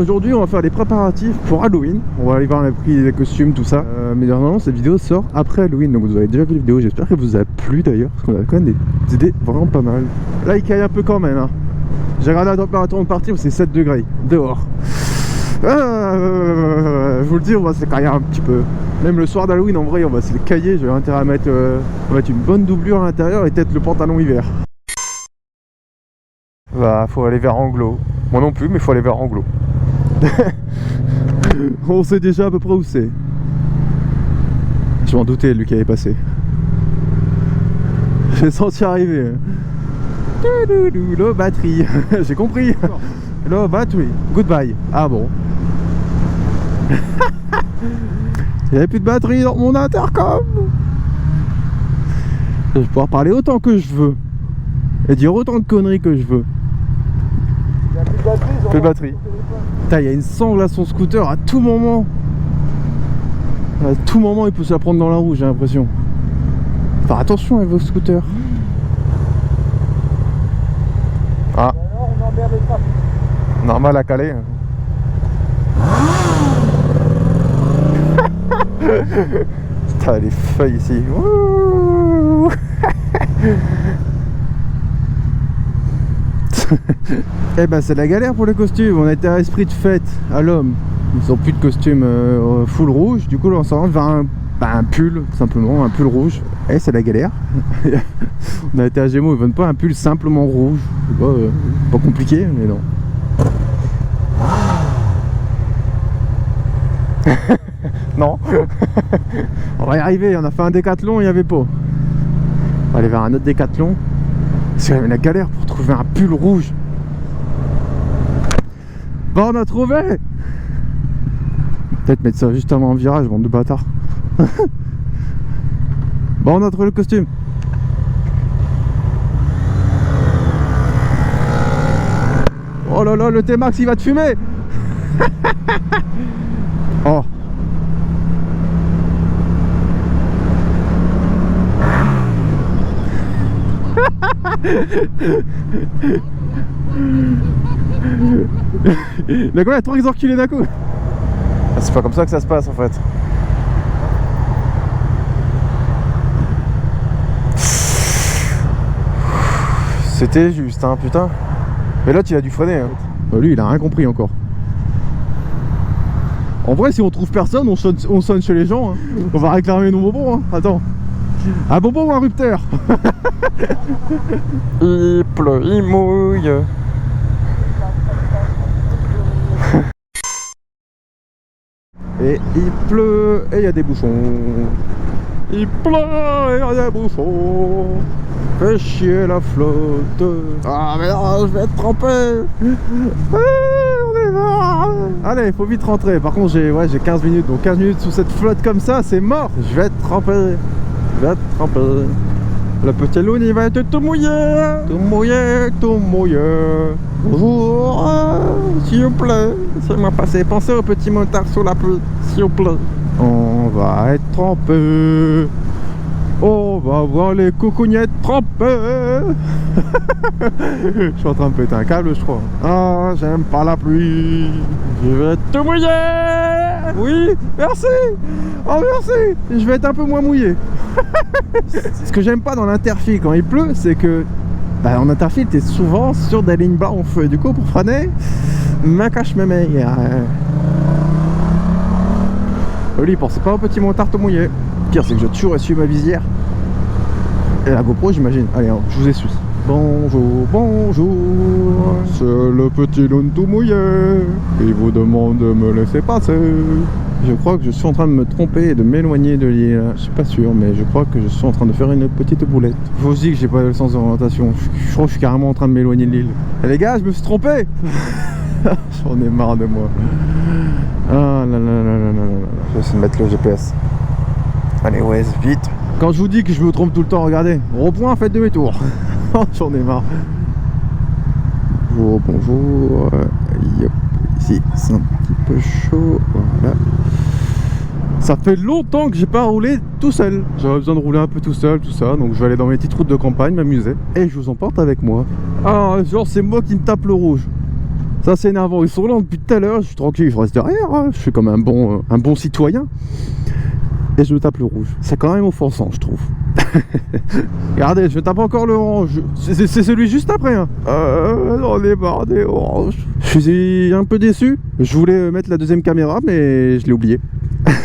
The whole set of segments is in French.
aujourd'hui on va faire les préparatifs pour Halloween. On va aller voir, on a pris les costumes, tout ça. Mais normalement cette vidéo sort après Halloween, donc vous avez déjà vu la vidéo. J'espère qu'elle vous a plu d'ailleurs, parce qu'on a quand même des idées vraiment pas mal. Là il caille un peu quand même, hein. J'ai regardé la température de partir, c'est 7 degrés dehors. Je vous le dis, on va se cailler un petit peu. Même le soir d'Halloween, en vrai, on va se cailler. J'ai intérêt à mettre, on va mettre une bonne doublure à l'intérieur et peut-être le pantalon hiver. Bah, faut aller vers Anglo. Moi non plus, mais faut aller vers Anglo. On sait déjà à peu près où c'est. Je m'en doutais, lui qui avait passé. J'ai senti arriver. Low battery. J'ai compris. Low battery. Goodbye. Ah bon. Il n'y avait plus de batterie dans mon intercom. Je vais pouvoir parler autant que je veux et dire autant de conneries que je veux. Il n'y a plus de batterie. Plus de batterie. Putain, il y a une sangle à son scooter à tout moment. À tout moment, il peut se la prendre dans la roue, j'ai l'impression. Faire attention avec vos scooters. Ah. Alors, on emmerde les trafics. Normal à caler. Putain, les feuilles ici. Ouh. Eh ben c'est la galère pour les costumes. On était à esprit de fête à l'homme. Ils ont plus de costume full rouge. Du coup là on s'en va vers un pull, simplement un pull rouge. Et c'est la galère. On a été à Gémeaux, ils veulent pas un pull simplement rouge. C'est pas compliqué, mais non. Non. On va y arriver, on a fait un décathlon, il n'y avait pas. On va aller vers un autre décathlon. C'est quand même la galère pour trouver un pull rouge. Bon, on a trouvé. Peut-être mettre ça juste avant un virage, bande de bâtards. Bon, on a trouvé le costume. Oh là là, le T-Max il va te fumer. Oh. Il a combien de temps qu'ils ont reculé d'un coup? Ah, c'est pas comme ça que ça se passe en fait. C'était juste, hein, putain. Mais l'autre il a dû freiner. Hein. Bah, lui il a rien compris encore. En vrai, si on trouve personne, on sonne chez les gens. Hein. On va réclamer nos bonbons. Hein. Attends. Un bonbon ou un rupteur? Il pleut, il mouille. Et il pleut et il y a des bouchons. Il pleut et il y a des bouchons. Fais chier la flotte. Ah mais non, je vais être trempé. On est mort. Allez, il faut vite rentrer. Par contre, j'ai 15 minutes. Donc 15 minutes sous cette flotte comme ça, c'est mort. Je vais être trempé. Je vais être trempé. Le petit loon il va être tout mouillé. Tout mouillé, tout mouillé. Bonjour, s'il vous plaît. Laissez-moi passer. Pensez au petit motard sous la pluie, s'il vous plaît. On va être trempé. On va voir les coucougnettes trempées. Je suis en train de péter un câble, je crois. Ah, j'aime pas la pluie. Je vais être tout mouillé. Oui, merci. Oh, merci. Je vais être un peu moins mouillé. Ce que j'aime pas dans l'interfile quand il pleut, c'est que en interfile, t'es souvent sur des lignes blanches. Et du coup, pour freiner, ma cache mes mains. Lui, pensez pas au petit montard tout mouillé. Le pire, c'est que j'ai toujours essuie ma visière. Et la GoPro, j'imagine. Allez, je vous essuie. Bonjour, bonjour. C'est le petit loon tout mouillé. Il vous demande de me laisser passer. Je crois que je suis en train de me tromper et de m'éloigner de l'île. Je suis pas sûr, mais je crois que je suis en train de faire une petite boulette. Je vous dis que j'ai pas le sens d'orientation. Je crois que je suis carrément en train de m'éloigner de l'île. Et les gars, je me suis trompé. J'en ai marre de moi. Ah là là là là là là. Je vais essayer de mettre le GPS. Allez, ouais, vite. Quand je vous dis que je me trompe tout le temps, regardez. Rond-point, faites demi-tour. J'en ai marre. Bonjour, bonjour. Yep. Ici, c'est un petit peu chaud. Voilà. Ça fait longtemps que j'ai pas roulé tout seul. J'avais besoin de rouler un peu tout seul, tout ça. Donc je vais aller dans mes petites routes de campagne, m'amuser. Et je vous emporte avec moi. Ah, genre c'est moi qui me tape le rouge. Ça c'est énervant, ils sont là depuis tout à l'heure, je suis tranquille, je reste derrière, hein. Je suis comme un bon citoyen. Et je me tape le rouge. C'est quand même offensant, je trouve. Regardez, je me tape encore le orange. C'est celui juste après. Hein. On est marre des oranges. Je suis un peu déçu. Je voulais mettre la deuxième caméra, mais je l'ai oubliée.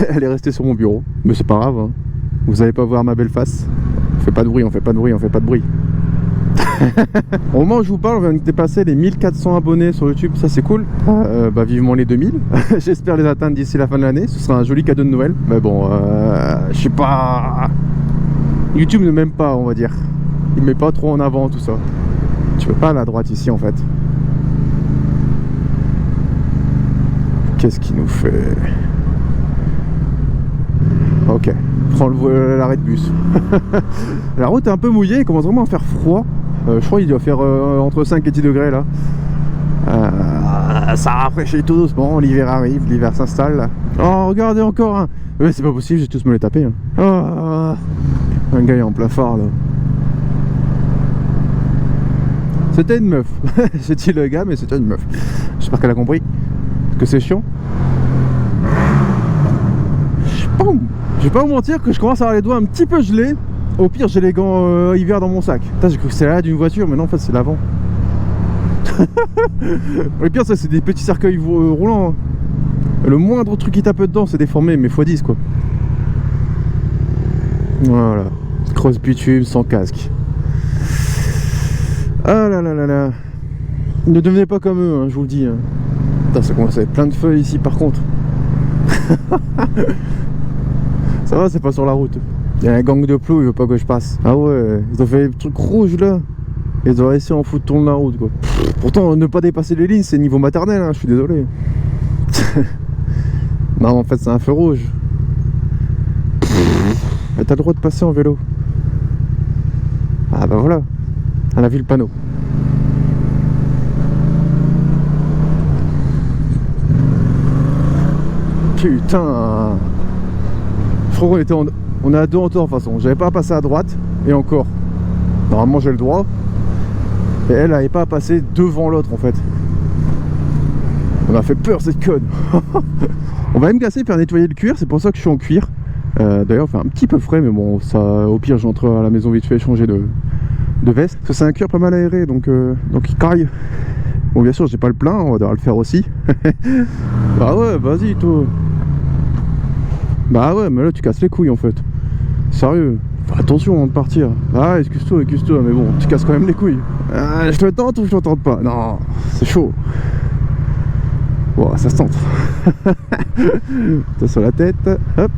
Elle est restée sur mon bureau. Mais c'est pas grave. Hein. Vous allez pas voir ma belle face. On fait pas de bruit, on fait pas de bruit, on fait pas de bruit. Au moment où je vous parle, on vient de dépasser les 1400 abonnés sur YouTube, ça c'est cool. Bah vivement les 2000. J'espère les atteindre d'ici la fin de l'année. Ce sera un joli cadeau de Noël. Mais bon, je sais pas. YouTube ne m'aime pas, on va dire. Il met pas trop en avant tout ça. Tu peux pas aller à droite ici en fait. Qu'est-ce qu'il nous fait? Ok, prends l'arrêt de bus. La route est un peu mouillée, il commence vraiment à faire froid. Je crois qu'il doit faire entre 5 et 10 degrés là. Ça rafraîchit tout doucement, l'hiver arrive, l'hiver s'installe là. Oh regardez encore un. Mais c'est pas possible, j'ai tous me les taper. Hein. Oh, un gars est en plein phare là. C'était une meuf. J'ai dit le gars mais c'était une meuf. J'espère qu'elle a compris que c'est chiant. Je vais pas vous mentir que je commence à avoir les doigts un petit peu gelés. Au pire j'ai les gants hiver dans mon sac. J'ai cru que c'était l'arrière d'une voiture mais non en fait c'est l'avant. Le pire ça c'est des petits cercueils roulants. Hein. Le moindre truc qui tape dedans c'est déformé mais x10 quoi. Voilà. Cross bitume sans casque. Ah là là là là. Ne devenez pas comme eux hein, je vous le dis. Hein. Putain ça commence à être plein de feuilles ici par contre. Ça va c'est pas sur la route. Il y a un gang de plots, il veut pas que je passe. Ah ouais, ils ont fait des trucs rouges là. Ils ont réussi à en foutre tourner la route quoi. Pourtant ne pas dépasser les lignes c'est niveau maternel hein, je suis désolé. Non en fait c'est un feu rouge. Mais t'as le droit de passer en vélo. Ah bah voilà. On a vu le panneau. Putain. Je crois qu'on était on est à deux en tort de toute façon. J'avais pas à passer à droite. Et encore. Normalement j'ai le droit. Et elle n'avait pas à passer devant l'autre en fait. On a fait peur cette conne. On va même casser faire nettoyer le cuir. C'est pour ça que je suis en cuir. D'ailleurs il fait un petit peu frais. Mais bon ça, au pire j'entre à la maison vite fait changer de veste. Parce que c'est un cuir pas mal aéré. Donc il caille. Bon bien sûr j'ai pas le plein. On va devoir le faire aussi. Bah ouais vas-y toi. Bah ouais mais là tu casses les couilles en fait. Sérieux. Fais attention avant de partir. Ah excuse-toi mais bon tu casses quand même les couilles. Je te tente ou je te tente pas? Non c'est chaud. Bon ça se tente. T'as sur la tête. Hop.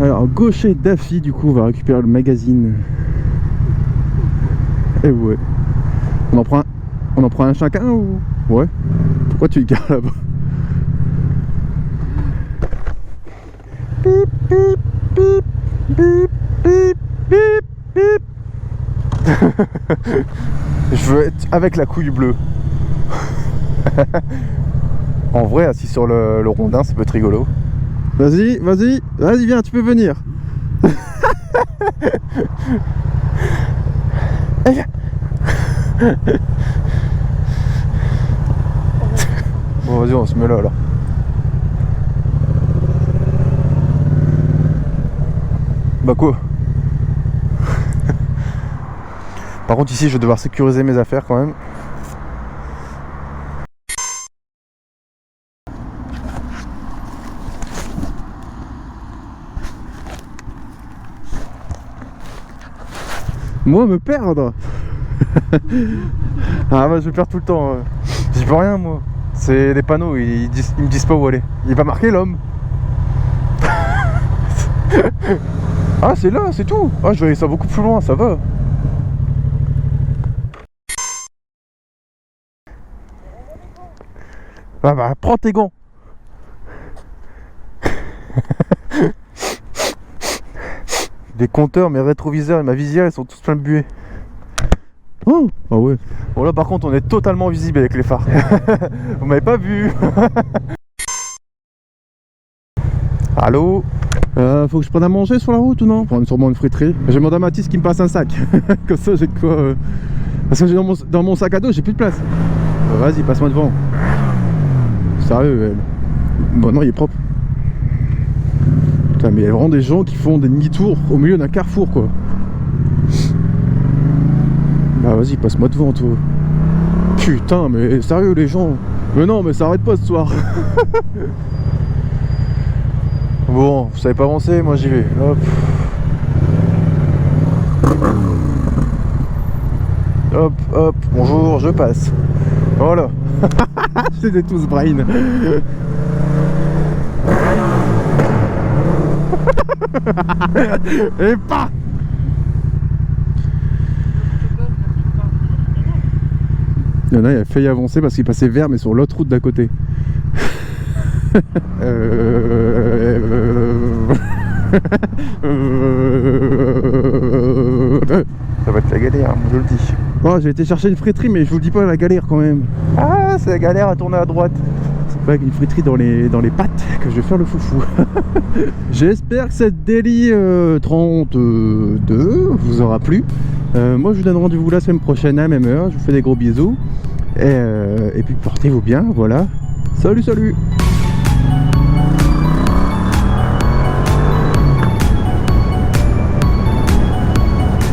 Alors gaucher Daffy du coup on va récupérer le magazine. Et ouais. On en prend un chacun ou... Ouais. Pourquoi tu le gardes là-bas? Pip pip pip pip pip pip pip. Je veux être avec la couille bleue. En vrai assis sur le rondin ça peut être rigolo. Vas-y, viens, tu peux venir. Bon, vas-y, on se met là alors. Bah quoi? Par contre, ici, je vais devoir sécuriser mes affaires quand même. Moi me perdre. Ah bah je vais perdre tout le temps. J'y peux rien moi. C'est des panneaux, ils me disent pas où aller. Il va marquer l'homme. Ah c'est là, c'est tout. Ah je voyais ça beaucoup plus loin, ça va. Ah bah prends tes gants. Des compteurs, mes rétroviseurs et ma visière ils sont tous pleins de buée. Oh, ah ouais. Bon là par contre on est totalement visible avec les phares. Vous m'avez pas vu. Allô? Faut que je prenne à manger sur la route ou non? Je prends sûrement une friterie. J'ai demandé à Mathis qu'il me passe un sac. Comme ça j'ai de quoi... Parce que j'ai dans mon sac à dos j'ai plus de place. Vas-y, passe-moi devant. Sérieux, bon non, il est propre. Putain, mais il y a vraiment des gens qui font des demi-tours au milieu d'un carrefour, quoi. Bah vas-y, passe-moi devant, toi. Putain, mais sérieux, les gens. Mais non, mais ça arrête pas ce soir. Bon, vous savez pas avancer, moi j'y vais. Hop. Hop, hop, bonjour, je passe. Voilà. C'était tous brain. Et pas. Il y en a, il a failli avancer parce qu'il passait vert, mais sur l'autre route d'à côté. Ça va être la galère, je le dis. Bon, j'ai été chercher une friterie, mais je vous le dis pas la galère quand même. Ah, c'est la galère à tourner à droite. C'est pas avec une friterie dans les pattes que je vais faire le foufou. J'espère que cette Daily 32 vous aura plu. Moi, je vous donne rendez-vous la semaine prochaine à la même heure. Je vous fais des gros bisous. Et puis portez-vous bien, voilà. Salut, salut!